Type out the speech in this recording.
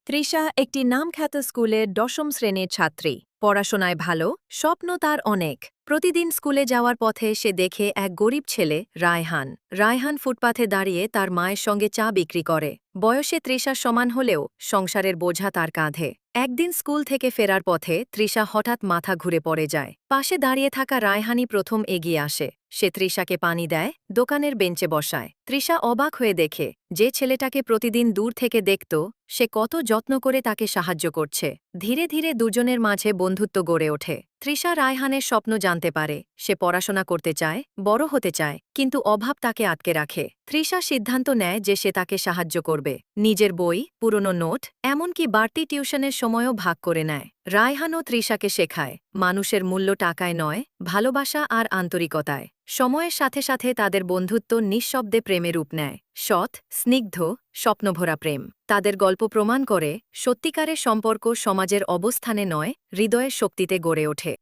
তৃষা একটি নামখ্যাত স্কুলের দশম শ্রেণীর ছাত্রী। পড়াশোনায় ভালো, স্বপ্ন তার অনেক। প্রতিদিন স্কুলে যাওয়ার পথে সে দেখে এক গরিব ছেলে রায়হান। রায়হান ফুটপাথে দাঁড়িয়ে তার মায়ের সঙ্গে চা বিক্রি করে। বয়সে তৃষার সমান হলেও সংসারের বোঝা তার কাঁধে। একদিন স্কুল থেকে ফেরার পথে তৃষা হঠাৎ মাথা ঘুরে পড়ে যায়। পাশে দাঁড়িয়ে থাকা রায়হানই প্রথম এগিয়ে আসে। সে তৃষাকে পানি দেয়, দোকানের বেঞ্চে বসায়। তৃষা অবাক হয়ে দেখে যে ছেলেটাকে প্রতিদিন দূর থেকে দেখত সে কত যত্ন করে তাকে সাহায্য করছে। ধীরে ধীরে দুজনের মাঝে বন্ধুত্ব গড়ে ওঠে। তৃষা রায়হানের স্বপ্ন জানতে পারে, সে পড়াশোনা করতে চায়, বড় হতে চায়, কিন্তু অভাব তাকে আটকে রাখে। তৃষা সিদ্ধান্ত নেয় যে সে তাকে সাহায্য করবে। নিজের বই, পুরনো নোট, এমনকি বাড়তি টিউশনের সময়ও ভাগ করে নেয়। রায়হানও তৃষাকে শেখায় মানুষের মূল্য টাকায় নয়, ভালোবাসা আর আন্তরিকতায়। সময়ের সাথে সাথে তাদের বন্ধুত্ব নিঃশব্দে প্রেমে রূপ নেয়। সৎ, স্নিগ্ধ, স্বপ্নভরা প্রেম। তাদের গল্প প্রমাণ করে সত্যিকারের সম্পর্ক সমাজের অবস্থানে নয়, হৃদয়ের শক্তিতে গড়ে ওঠে।